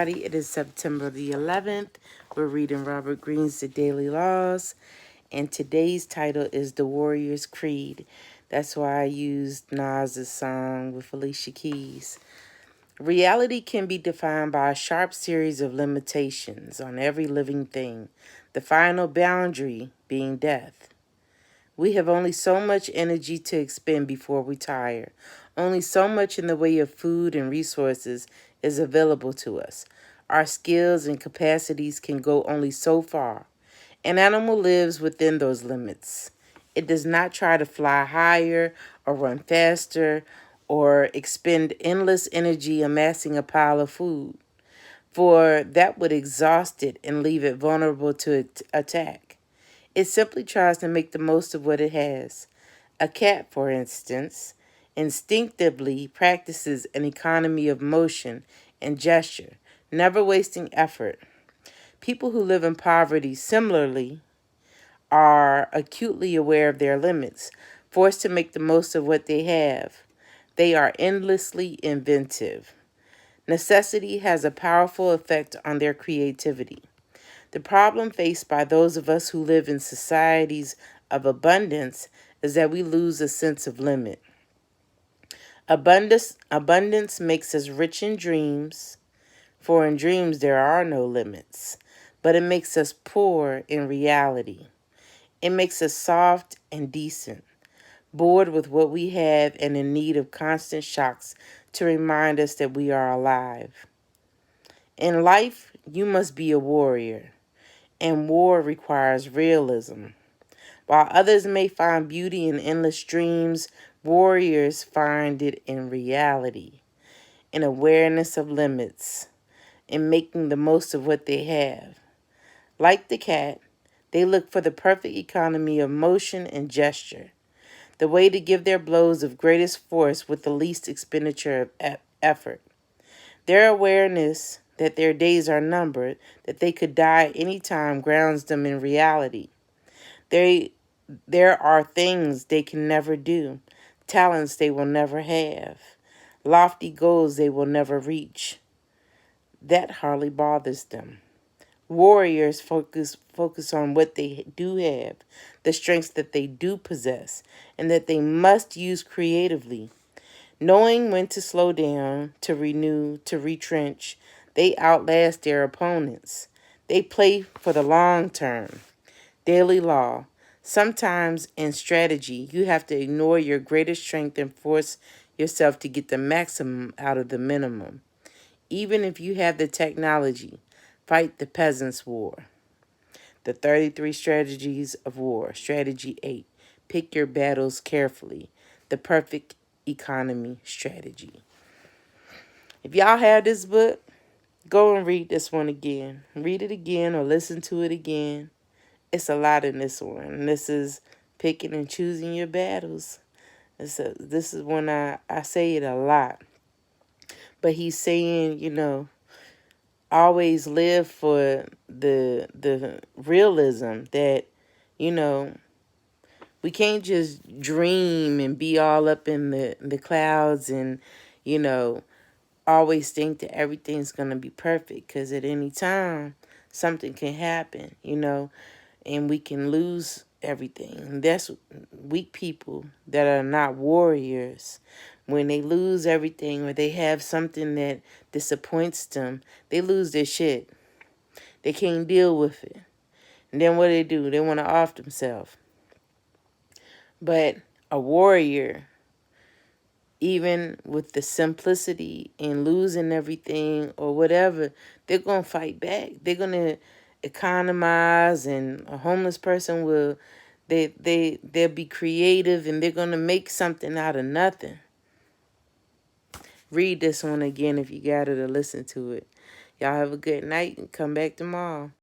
everybody. It is September the 11th. We're reading Robert Greene's The Daily Laws, and today's title is The Warrior's Creed. That's why I used Nas's song with Alicia Keys. Reality can be defined by a sharp series of limitations on every living thing, the final boundary being death. We have only so much energy to expend before we tire. Only so much in the way of food and resources is available to us. Our skills and capacities can go only so far. An animal lives within those limits. It does not try to fly higher or run faster or expend endless energy amassing a pile of food, for that would exhaust it and leave it vulnerable to attack. It simply tries to make the most of what it has. A cat, for instance, instinctively practices an economy of motion and gesture, never wasting effort. People who live in poverty, similarly, are acutely aware of their limits, forced to make the most of what they have. They are endlessly inventive. Necessity has a powerful effect on their creativity. The problem faced by those of us who live in societies of abundance is that we lose a sense of limit. Abundance makes us rich in dreams, for in dreams there are no limits, but it makes us poor in reality. It makes us soft and decent, bored with what we have and in need of constant shocks to remind us that we are alive. In life, you must be a warrior. And war requires realism. While others may find beauty in endless dreams, warriors find it in reality, in awareness of limits, in making the most of what they have. Like the cat, they look for the perfect economy of motion and gesture, the way to give their blows of greatest force with the least expenditure of effort. Their awareness that their days are numbered, that they could die any time, grounds them in reality. There are things they can never do, talents they will never have, lofty goals they will never reach. That hardly bothers them. Warriors focus on what they do have, the strengths that they do possess, and that they must use creatively. Knowing when to slow down, to renew, to retrench, they outlast their opponents. They play for the long term. Daily law. Sometimes in strategy, you have to ignore your greatest strength and force yourself to get the maximum out of the minimum. Even if you have the technology, fight the peasants' war. The 33 strategies of war. Strategy 8. Pick your battles carefully. The perfect economy strategy. If y'all have this book, go and read this one again. Read it again or listen to it again. It's a lot in this one. This is picking and choosing your battles. This is when I say it a lot. But he's saying, always live for the realism that, we can't just dream and be all up in the clouds and, always think that everything's going to be perfect, because at any time something can happen, and we can lose everything. And that's weak people that are not warriors. When they lose everything or they have something that disappoints them, they lose their shit. They can't deal with it. And then what do? They want to off themselves. But a warrior, even with the simplicity and losing everything or whatever, they're going to fight back. They're going to economize, and a homeless person will, they'll be creative, and they're going to make something out of nothing. Read this one again if you got it, or listen to it. Y'all have a good night and come back tomorrow.